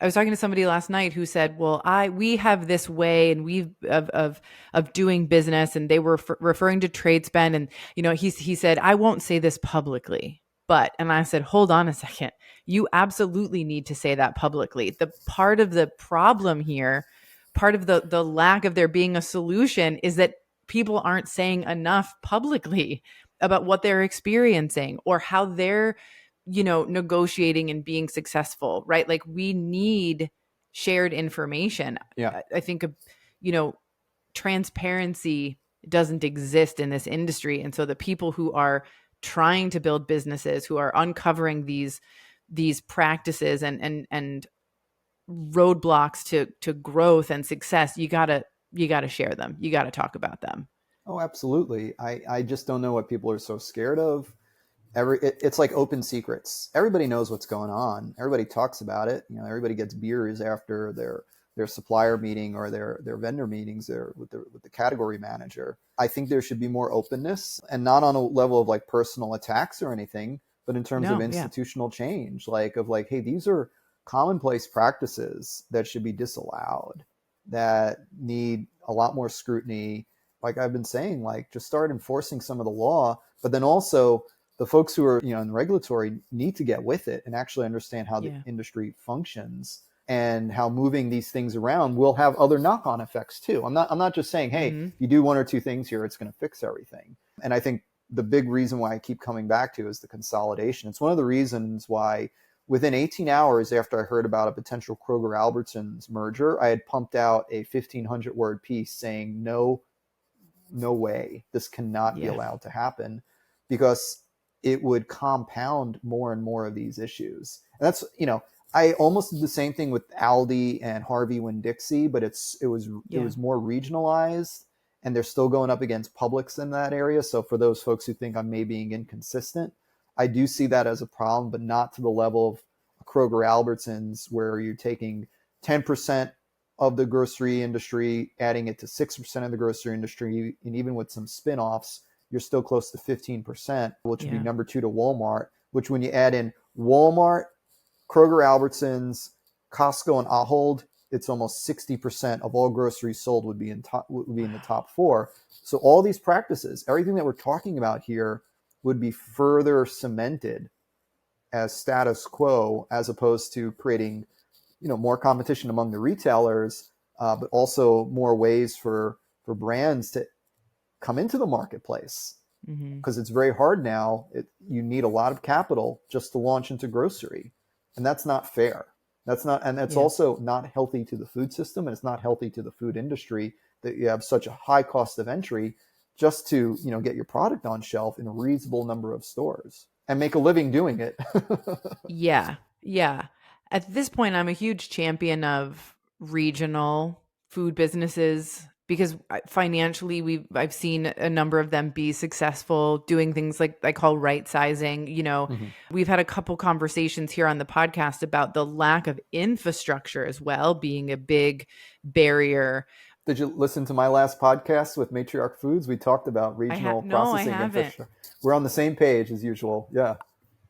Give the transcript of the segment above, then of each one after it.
I was talking to somebody last night who said, "Well, we have this way, and we've of doing business," and they were referring to trade spend, and he said, "I won't say this publicly." But, and I said, hold on a second. You absolutely need to say that publicly. The part of the problem here, part of the lack of there being a solution, is that people aren't saying enough publicly about what they're experiencing or how they're negotiating and being successful, right? Like, we need shared information. Yeah. I think, transparency doesn't exist in this industry. And so the people who are trying to build businesses, who are uncovering these practices and roadblocks to growth and success, you gotta share them. You gotta talk about them. Oh, absolutely. I just don't know what people are so scared of. It's like open secrets. Everybody knows what's going on. Everybody talks about it. Everybody gets beers after their supplier meeting or their vendor meetings there with the category manager. I think there should be more openness, and not on a level of like personal attacks or anything, but in terms of institutional change, like, hey, these are commonplace practices that should be disallowed, that need a lot more scrutiny. Like I've been saying, like, just start enforcing some of the law, but then also the folks who are, in regulatory need to get with it and actually understand how the industry functions and how moving these things around will have other knock-on effects too. I'm not just saying, hey, if you do one or two things here, it's going to fix everything. And I think the big reason why I keep coming back to is the consolidation. It's one of the reasons why within 18 hours after I heard about a potential Kroger-Albertsons merger, I had pumped out a 1,500-word piece saying, no way, this cannot be allowed to happen, because it would compound more and more of these issues. And that's, I almost did the same thing with Aldi and Harvey Winn-Dixie, but it was more regionalized, and they're still going up against Publix in that area. So for those folks who think I'm maybe being inconsistent, I do see that as a problem, but not to the level of Kroger-Albertsons, where you're taking 10% of the grocery industry, adding it to 6% of the grocery industry, and even with some spin-offs, you're still close to 15%, which would be number 2 to Walmart, which when you add in Walmart, Kroger-Albertsons, Costco, and Ahold, it's almost 60% of all groceries sold would be in the top 4. So all these practices, everything that we're talking about here, would be further cemented as status quo, as opposed to creating, more competition among the retailers, but also more ways for brands to come into the marketplace, because it's very hard now. You need a lot of capital just to launch into grocery, and that's not fair. That's also not healthy to the food system, and it's not healthy to the food industry that you have such a high cost of entry just to get your product on shelf in a reasonable number of stores and make a living doing it. Yeah. At this point, I'm a huge champion of regional food businesses, because financially I've seen a number of them be successful doing things like I call right sizing. We've had a couple conversations here on the podcast about the lack of infrastructure as well being a big barrier. Did you listen to my last podcast with Matriarch Foods? We talked about regional processing infrastructure. We're on the same page as usual. Yeah.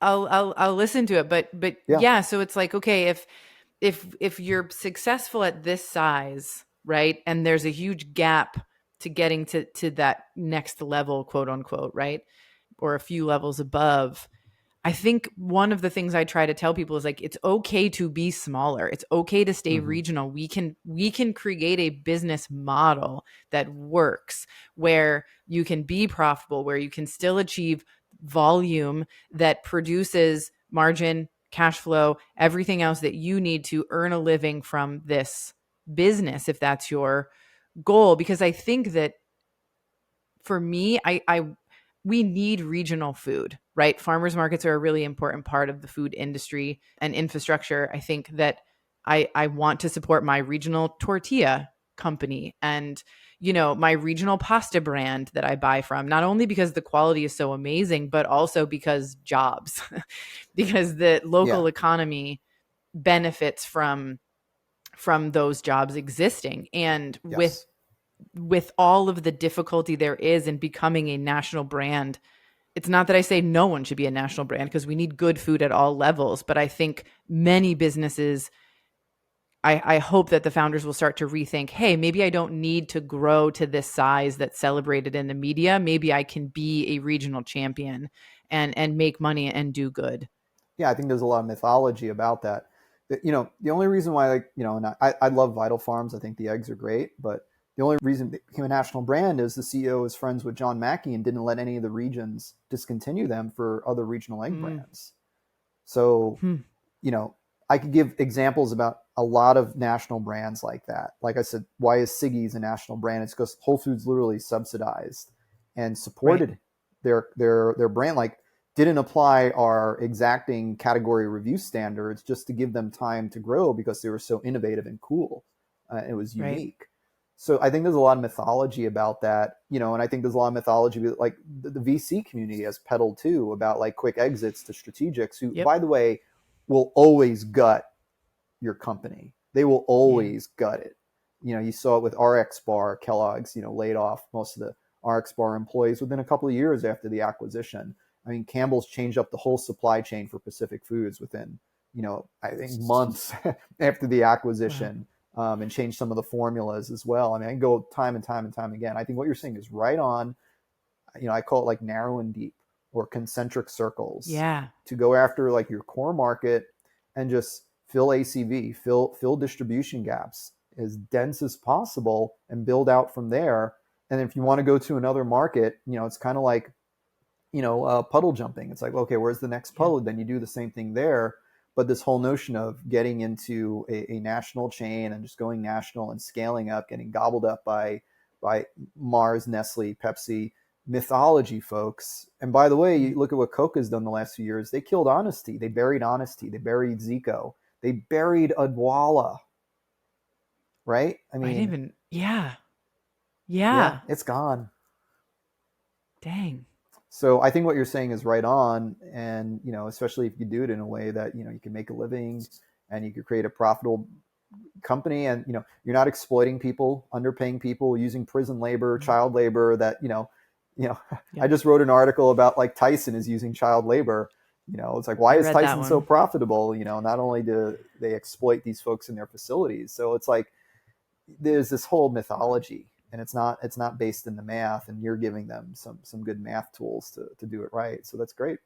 I'll listen to it, but yeah. So it's like, okay, if you're successful at this size, right, and there's a huge gap to getting to that next level, quote unquote, right, or a few levels above, I think one of the things I try to tell people is, like, it's okay to be smaller. It's okay to stay regional. We can create a business model that works, where you can be profitable, where you can still achieve volume that produces margin, cash flow, everything else that you need to earn a living from this business, if that's your goal. Because I think that for me, we need regional food, right? Farmers markets are a really important part of the food industry and infrastructure. I think that I want to support my regional tortilla company and, my regional pasta brand that I buy from, not only because the quality is so amazing, but also because jobs, because the local economy benefits from those jobs existing. And with all of the difficulty there is in becoming a national brand, it's not that I say no one should be a national brand, because we need good food at all levels. But I think many businesses I hope that the founders will start to rethink, hey, maybe I don't need to grow to this size that's celebrated in the media. Maybe I can be a regional champion and make money and do good. Yeah, I think there's a lot of mythology about that. The only reason why, like, and I love Vital Farms. I think the eggs are great, but the only reason it became a national brand is the CEO is friends with John Mackey and didn't let any of the regions discontinue them for other regional egg Mm. brands. So, Hmm. you know, I could give examples about a lot of national brands like that. Like I said, why is Siggy's a national brand? It's because Whole Foods literally subsidized and Right. supported their brand. Like, didn't apply our exacting category review standards just to give them time to grow because they were so innovative and cool. It was Right. unique. So I think there's a lot of mythology about that, and I think there's a lot of mythology like the VC community has peddled too about like quick exits to strategics who, Yep. by the way, will always gut your company. They will Yeah. always gut it. You saw it with RX Bar. Kellogg's, laid off most of the RX Bar employees within a couple of years after the acquisition. I mean, Campbell's changed up the whole supply chain for Pacific Foods within, I think months after the Wow. acquisition, and changed some of the formulas as well. I mean, I can go time and time and time again. I think what you're saying is right on. I call it like narrow and deep or concentric circles Yeah. to go after like your core market and just fill ACV, fill distribution gaps as dense as possible and build out from there. And if you want to go to another market, it's kind of like, puddle jumping. It's like, okay, where's the next Yep. puddle? Then you do the same thing there. But this whole notion of getting into a national chain and just going national and scaling up, getting gobbled up by Mars, Nestle, Pepsi, mythology, folks. And by the way, Yeah. you look at what Coke has done the last few years. They killed honesty. They buried honesty. They buried Zico. They buried Adwala, right? I I didn't mean, even. Yeah. yeah, Yeah. it's gone. Dang. So I think what you're saying is right on, and especially if you do it in a way that you can make a living, and you could create a profitable company, and you're not exploiting people, underpaying people, using prison labor, Mm. child labor. That I Yep. just wrote an article about like Tyson is using child labor. It's like, why I is read that Tyson so one. profitable? Not only do they exploit these folks in their facilities, so it's like there's this whole mythology, and it's not based in the math, and you're giving them some good math tools to do it right. So that's great.